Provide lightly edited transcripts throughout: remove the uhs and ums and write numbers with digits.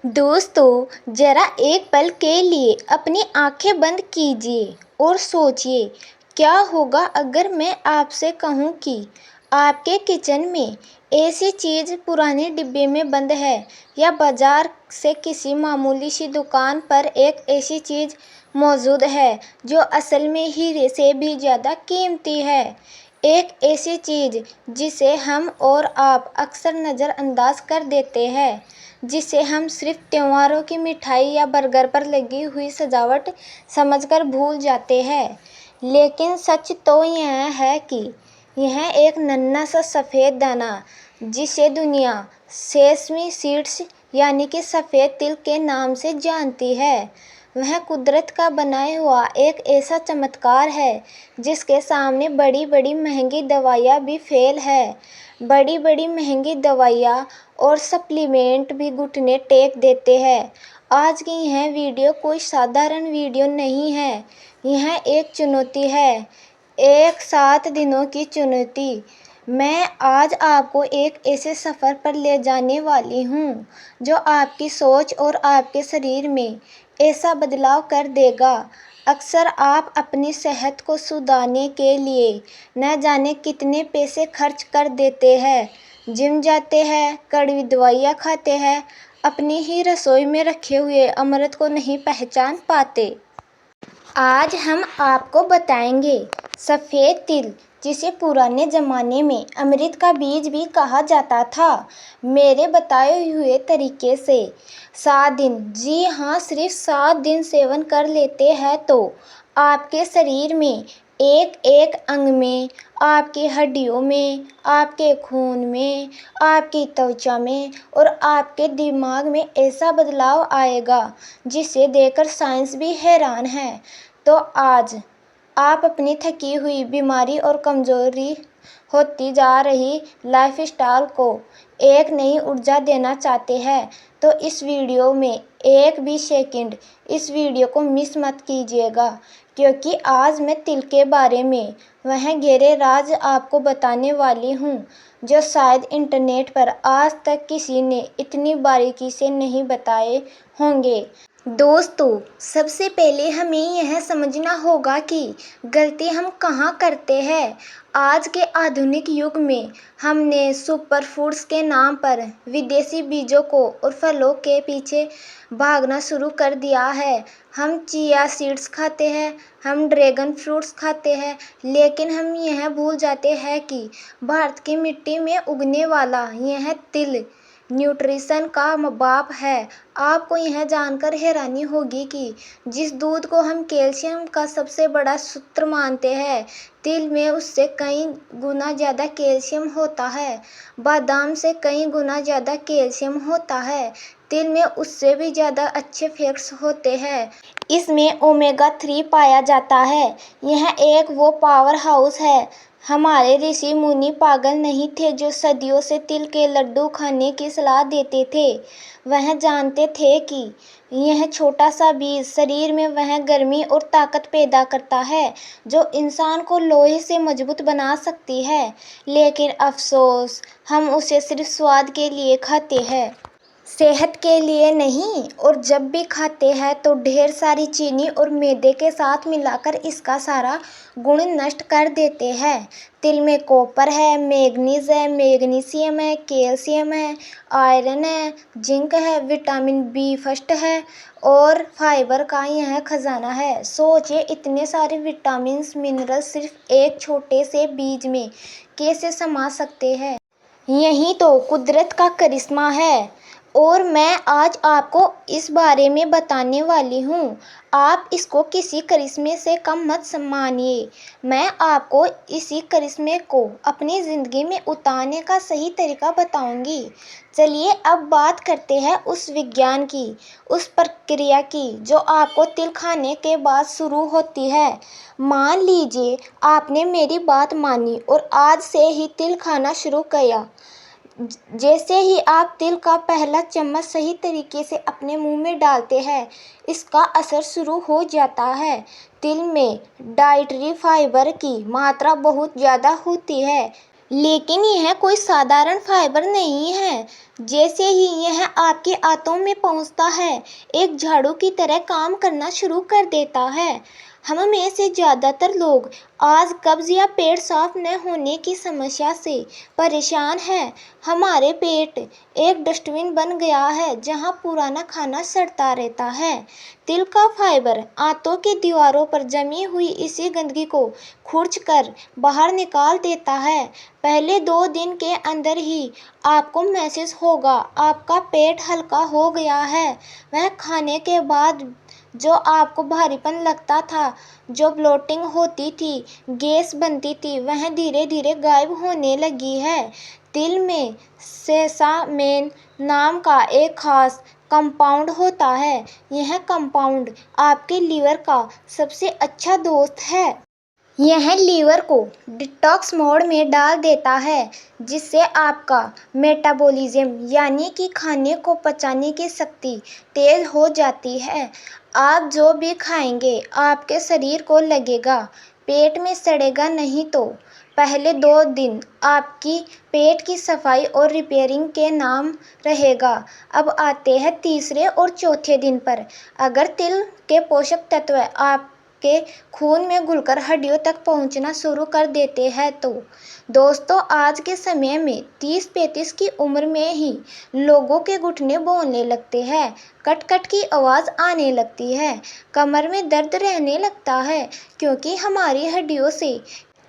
दोस्तों, ज़रा एक पल के लिए अपनी आंखें बंद कीजिए और सोचिए, क्या होगा अगर मैं आपसे कहूँ कि आपके किचन में ऐसी चीज़ पुराने डिब्बे में बंद है, या बाज़ार से किसी मामूली सी दुकान पर एक ऐसी चीज़ मौजूद है जो असल में हीरे से भी ज़्यादा कीमती है। एक ऐसी चीज़ जिसे हम और आप अक्सर नज़रअंदाज कर देते हैं, जिसे हम सिर्फ त्योहारों की मिठाई या बर्गर पर लगी हुई सजावट समझकर भूल जाते हैं। लेकिन सच तो यह है कि यह एक नन्हा सा सफ़ेद दाना, जिसे दुनिया सेसमी सीड्स यानी कि सफ़ेद तिल के नाम से जानती है, वह कुदरत का बनाया हुआ एक ऐसा चमत्कार है जिसके सामने बड़ी बड़ी महंगी दवाइयाँ भी फेल है। बड़ी बड़ी महंगी दवाइयाँ और सप्लीमेंट भी घुटने टेक देते हैं। आज की यह वीडियो कोई साधारण वीडियो नहीं है, यह एक चुनौती है, एक 7 दिनों की चुनौती। मैं आज आपको एक ऐसे सफ़र पर ले जाने वाली हूँ जो आपकी सोच और आपके शरीर में ऐसा बदलाव कर देगा। अक्सर आप अपनी सेहत को सुधारने के लिए न जाने कितने पैसे खर्च कर देते हैं, जिम जाते हैं, कड़वी दवाइयाँ खाते हैं, अपनी ही रसोई में रखे हुए अमृत को नहीं पहचान पाते। आज हम आपको बताएंगे सफ़ेद तिल, जिसे पुराने ज़माने में अमृत का बीज भी कहा जाता था, मेरे बताए हुए तरीके से 7 दिन, जी हाँ, सिर्फ 7 दिन सेवन कर लेते हैं तो आपके शरीर में एक एक अंग में, आपकी हड्डियों में, आपके खून में, आपकी त्वचा में और आपके दिमाग में ऐसा बदलाव आएगा जिसे देखकर साइंस भी हैरान है। तो आज आप अपनी थकी हुई, बीमारी और कमज़ोरी होती जा रही लाइफस्टाइल को एक नई ऊर्जा देना चाहते हैं, तो इस वीडियो में एक भी सेकंड इस वीडियो को मिस मत कीजिएगा, क्योंकि आज मैं तिल के बारे में वह गहरे राज आपको बताने वाली हूँ जो शायद इंटरनेट पर आज तक किसी ने इतनी बारीकी से नहीं बताए होंगे। दोस्तों, सबसे पहले हमें यह समझना होगा कि गलती हम कहाँ करते हैं। आज के आधुनिक युग में हमने सुपर फूड्स के नाम पर विदेशी बीजों को और फलों के पीछे भागना शुरू कर दिया है। हम चिया सीड्स खाते हैं, हम ड्रैगन फ्रूट्स खाते हैं, लेकिन हम यह भूल जाते हैं कि भारत की मिट्टी में उगने वाला यह तिल न्यूट्रिशन का बाप है। आपको यह जानकर हैरानी होगी कि जिस दूध को हम कैल्शियम का सबसे बड़ा सूत्र मानते हैं, तिल में उससे कई गुना ज़्यादा कैल्शियम होता है। बादाम से कई गुना ज़्यादा कैल्शियम होता है। तिल में उससे भी ज़्यादा अच्छे फैट्स होते हैं। इसमें ओमेगा 3 पाया जाता है। यह एक वो पावर हाउस है। हमारे ऋषि मुनि पागल नहीं थे जो सदियों से तिल के लड्डू खाने की सलाह देते थे। वह जानते थे कि यह छोटा सा बीज शरीर में वह गर्मी और ताकत पैदा करता है जो इंसान को लोहे से मजबूत बना सकती है। लेकिन अफसोस, हम उसे सिर्फ स्वाद के लिए खाते हैं, सेहत के लिए नहीं, और जब भी खाते हैं तो ढेर सारी चीनी और मैदे के साथ मिलाकर इसका सारा गुण नष्ट कर देते हैं। तिल में कॉपर है, मैग्नीज है, मैग्नीशियम है, कैल्शियम है, आयरन है, जिंक है, विटामिन बी फर्स्ट है और फाइबर का यह खजाना है। सोचिए, इतने सारे विटामिन्स, मिनरल्स सिर्फ एक छोटे से बीज में कैसे समा सकते हैं। यही तो कुदरत का करिश्मा है और मैं आज आपको इस बारे में बताने वाली हूँ। आप इसको किसी करिश्मे से कम मत मानिए। मैं आपको इसी करिश्मे को अपनी ज़िंदगी में उतारने का सही तरीका बताऊंगी। चलिए अब बात करते हैं उस विज्ञान की, उस प्रक्रिया की जो आपको तिल खाने के बाद शुरू होती है। मान लीजिए आपने मेरी बात मानी और आज से ही तिल खाना शुरू किया। जैसे ही आप तिल का पहला चम्मच सही तरीके से अपने मुंह में डालते हैं, इसका असर शुरू हो जाता है। तिल में डाइटरी फाइबर की मात्रा बहुत ज़्यादा होती है, लेकिन यह कोई साधारण फाइबर नहीं है। जैसे ही यह आपके आंतों में पहुंचता है, एक झाड़ू की तरह काम करना शुरू कर देता है। हम में से ज़्यादातर लोग आज कब्ज या पेट साफ न होने की समस्या से परेशान हैं। हमारे पेट एक डस्टबिन बन गया है जहां पुराना खाना सड़ता रहता है। तिल का फाइबर आंतों की दीवारों पर जमी हुई इसी गंदगी को खुरच कर बाहर निकाल देता है। पहले 2 दिन के अंदर ही आपको महसूस होगा आपका पेट हल्का हो गया है। वह खाने के बाद जो आपको भारीपन लगता था, जो ब्लोटिंग होती थी, गैस बनती थी, वह धीरे धीरे गायब होने लगी है। तिल में सेसामेन नाम का एक खास कंपाउंड होता है। यह कंपाउंड आपके लीवर का सबसे अच्छा दोस्त है। यह लीवर को डिटॉक्स मोड में डाल देता है, जिससे आपका मेटाबॉलिज्म यानी कि खाने को पचाने की शक्ति तेज हो जाती है। आप जो भी खाएंगे आपके शरीर को लगेगा, पेट में सड़ेगा नहीं। तो पहले 2 दिन आपकी पेट की सफाई और रिपेयरिंग के नाम रहेगा। अब आते हैं तीसरे और चौथे दिन पर। अगर तिल के पोषक तत्व आप के खून में घुलकर हड्डियों तक पहुंचना शुरू कर देते हैं तो दोस्तों, आज के समय में 30-35 की उम्र में ही लोगों के घुटने बोलने लगते हैं, कट कट की आवाज़ आने लगती है, कमर में दर्द रहने लगता है, क्योंकि हमारी हड्डियों से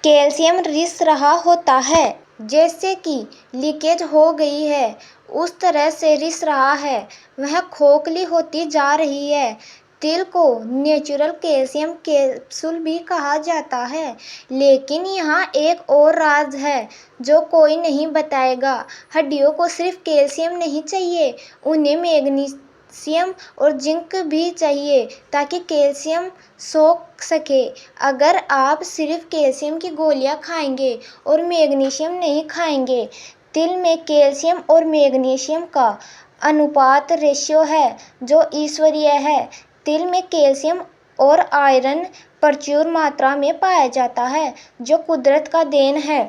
कैल्शियम रिस रहा होता है। जैसे कि लीकेज हो गई है, उस तरह से रिस रहा है, वह खोखली होती जा रही है। तिल को नेचुरल कैल्शियम कैप्सूल भी कहा जाता है, लेकिन यहाँ एक और राज है जो कोई नहीं बताएगा। हड्डियों को सिर्फ कैल्शियम नहीं चाहिए, उन्हें मैग्नीशियम और जिंक भी चाहिए ताकि कैल्शियम सोख सके। अगर आप सिर्फ कैल्शियम की गोलियां खाएंगे और मैग्नीशियम नहीं खाएंगे, तिल में कैल्शियम और मैग्नीशियम का अनुपात रेशियो है जो ईश्वरीय है। तिल में कैल्शियम और आयरन प्रचुर मात्रा में पाया जाता है, जो कुदरत का देन है।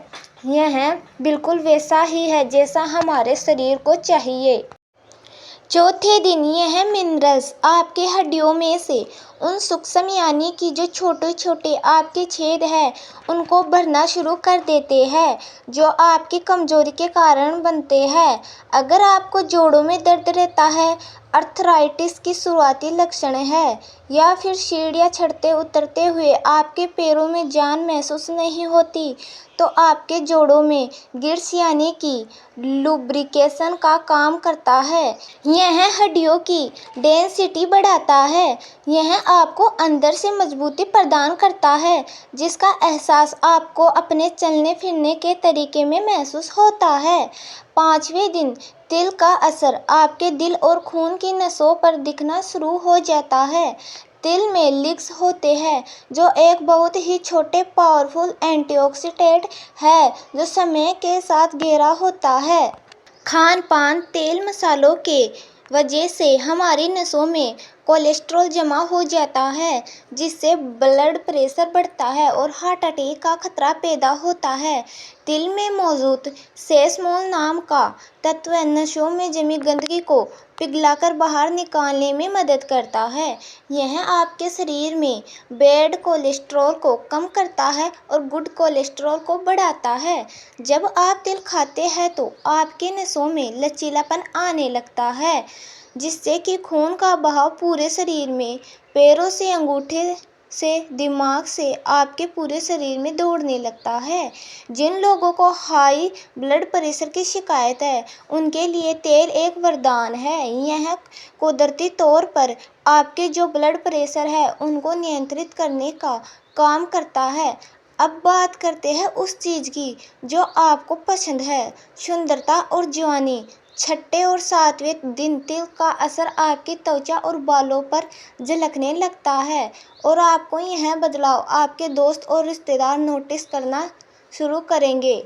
यह बिल्कुल वैसा ही है जैसा हमारे शरीर को चाहिए। चौथे दिन यह मिनरल्स आपके हड्डियों में से उन सूक्ष्म यानी कि जो छोटे छोटे आपके छेद हैं उनको भरना शुरू कर देते हैं, जो आपकी कमजोरी के कारण बनते हैं। अगर आपको जोड़ों में दर्द रहता है, अर्थराइटिस की शुरुआती लक्षण है, या फिर सीढ़ियाँ चढ़ते उतरते हुए आपके पैरों में जान महसूस नहीं होती, तो आपके जोड़ों में गिर्स यानी कि लुब्रिकेशन का काम करता है। यह हड्डियों की डेंसिटी बढ़ाता है। यह आपको अंदर से मजबूती प्रदान करता है, जिसका एहसास आपको अपने चलने फिरने के तरीके में महसूस होता है। 5वें दिन तिल का असर आपके दिल और खून की नसों पर दिखना शुरू हो जाता है। तिल में लिग्स होते हैं, जो एक बहुत ही छोटे पावरफुल एंटीऑक्सीडेंट है जो समय के साथ गहरा होता है। खान पान तेल मसालों के वजह से हमारी नसों में कोलेस्ट्रॉल जमा हो जाता है, जिससे ब्लड प्रेशर बढ़ता है और हार्ट अटैक का खतरा पैदा होता है। तिल में मौजूद सेसमोल नाम का तत्व नसों में जमी गंदगी को पिघलाकर बाहर निकालने में मदद करता है। यह आपके शरीर में बैड कोलेस्ट्रॉल को कम करता है और गुड कोलेस्ट्रॉल को बढ़ाता है। जब आप तिल खाते हैं तो आपके नसों में लचीलापन आने लगता है, जिससे कि खून का बहाव पूरे शरीर में, पैरों से अंगूठे से दिमाग से आपके पूरे शरीर में दौड़ने लगता है। जिन लोगों को हाई ब्लड प्रेशर की शिकायत है, उनके लिए तेल एक वरदान है। यह कुदरती तौर पर आपके जो ब्लड प्रेशर है उनको नियंत्रित करने का काम करता है। अब बात करते हैं उस चीज़ की जो आपको पसंद है, सुंदरता और जवानी। 6ठे और 7वें दिन तिल का असर आपकी त्वचा और बालों पर झलकने लगता है, और आपको यह बदलाव आपके दोस्त और रिश्तेदार नोटिस करना शुरू करेंगे।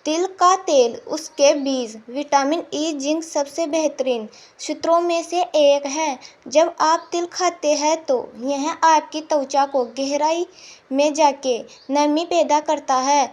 तिल का तेल, उसके बीज, विटामिन ई, जिंक सबसे बेहतरीन स्रोतों में से एक है। जब आप तिल खाते हैं तो यह आपकी त्वचा को गहराई में जाके नमी पैदा करता है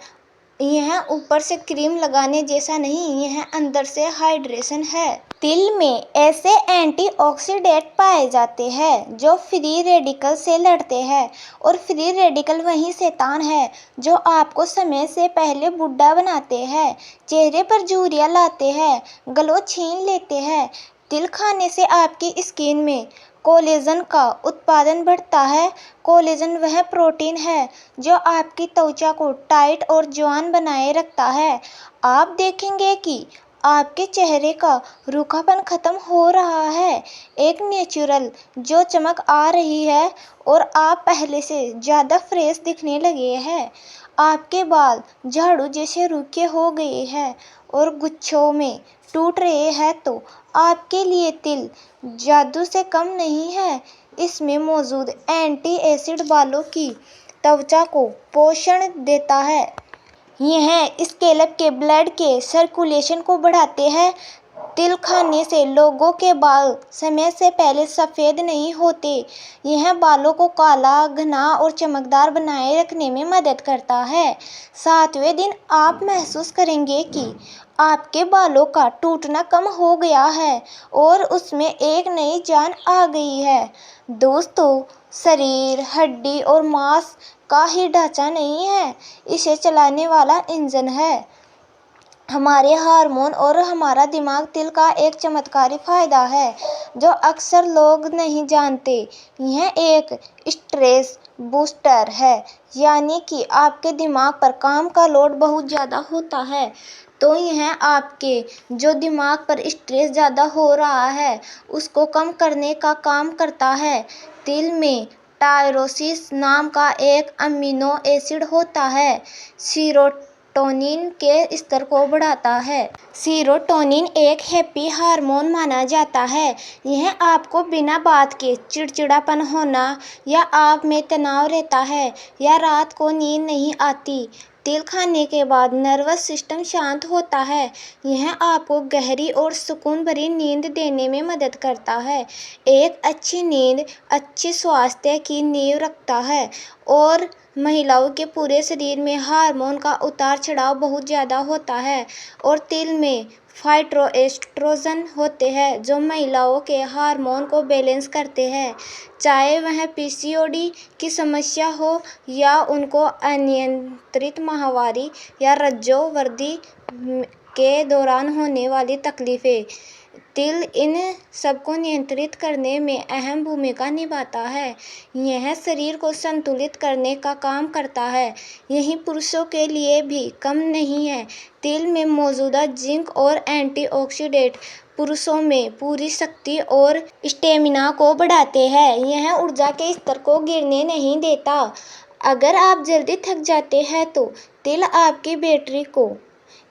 यह ऊपर से क्रीम लगाने जैसा नहीं, यह अंदर से हाइड्रेशन है। तिल में ऐसे एंटीऑक्सीडेंट पाए जाते हैं जो फ्री रेडिकल से लड़ते हैं, और फ्री रेडिकल वही शैतान है जो आपको समय से पहले बुढ़ा बनाते हैं, चेहरे पर झुर्रियां लाते हैं, ग्लो छीन लेते हैं। तिल खाने से आपकी स्किन में कोलेजन का उत्पादन बढ़ता है। कोलेजन वह प्रोटीन है जो आपकी त्वचा को टाइट और जवान बनाए रखता है। आप देखेंगे कि आपके चेहरे का रूखापन खत्म हो रहा है, एक नेचुरल जो चमक आ रही है, और आप पहले से ज़्यादा फ्रेश दिखने लगे हैं। आपके बाल झाड़ू जैसे रूखे हो गए हैं और गुच्छों में टूट रहे हैं, तो आपके लिए तिल जादू से कम नहीं है। इसमें मौजूद एंटी एसिड बालों की त्वचा को पोषण देता है। यह स्कैल्प के ब्लड के सर्कुलेशन को बढ़ाते हैं। तिल खाने से लोगों के बाल समय से पहले सफ़ेद नहीं होते। यह बालों को काला, घना और चमकदार बनाए रखने में मदद करता है। 7वें दिन आप महसूस करेंगे कि आपके बालों का टूटना कम हो गया है और उसमें एक नई जान आ गई है। दोस्तों, शरीर हड्डी और मांस का ही ढांचा नहीं है, इसे चलाने वाला इंजन है। हमारे हार्मोन और हमारा दिमाग तिल का एक चमत्कारी फायदा है जो अक्सर लोग नहीं जानते। यह एक स्ट्रेस बूस्टर है, यानी कि आपके दिमाग पर काम का लोड बहुत ज़्यादा होता है, तो यह आपके जो दिमाग पर स्ट्रेस ज़्यादा हो रहा है उसको कम करने का काम करता है। तिल में टायरोसिस नाम का एक अमीनो एसिड होता है, सीरोटोनिन के स्तर को बढ़ाता है। सीरोटोनिन एक हैप्पी हार्मोन माना जाता है। यह आपको बिना बात के चिड़चिड़ापन होना, या आप में तनाव रहता है, या रात को नींद नहीं आती, तिल खाने के बाद नर्वस सिस्टम शांत होता है। यह आपको गहरी और सुकून भरी नींद देने में मदद करता है। एक अच्छी नींद अच्छी स्वास्थ्य की नींव रखता है, और महिलाओं के पूरे शरीर में हार्मोन का उतार चढ़ाव बहुत ज़्यादा होता है, और तिल में फाइटोएस्ट्रोजन होते हैं जो महिलाओं के हार्मोन को बैलेंस करते हैं। चाहे वह पीसीओडी की समस्या हो, या उनको अनियंत्रित माहवारी या रज्जोवृद्धि के दौरान होने वाली तकलीफ़ें, तिल इन सबको नियंत्रित करने में अहम भूमिका निभाता है। यह शरीर को संतुलित करने का काम करता है। यही पुरुषों के लिए भी कम नहीं है। तिल में मौजूदा जिंक और एंटीऑक्सीडेंट पुरुषों में पूरी शक्ति और स्टेमिना को बढ़ाते हैं। यह ऊर्जा के स्तर को गिरने नहीं देता। अगर आप जल्दी थक जाते हैं तो तिल आपकी बैटरी को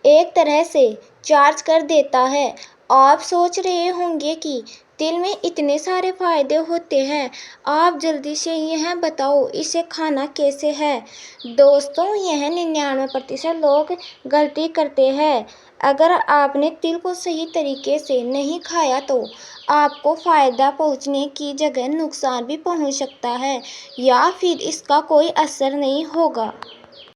एक तरह से चार्ज कर देता है। आप सोच रहे होंगे कि तिल में इतने सारे फायदे होते हैं, आप जल्दी से यह बताओ इसे खाना कैसे है। दोस्तों, यह 99% लोग गलती करते हैं। अगर आपने तिल को सही तरीके से नहीं खाया तो आपको फ़ायदा पहुंचने की जगह नुकसान भी पहुंच सकता है, या फिर इसका कोई असर नहीं होगा।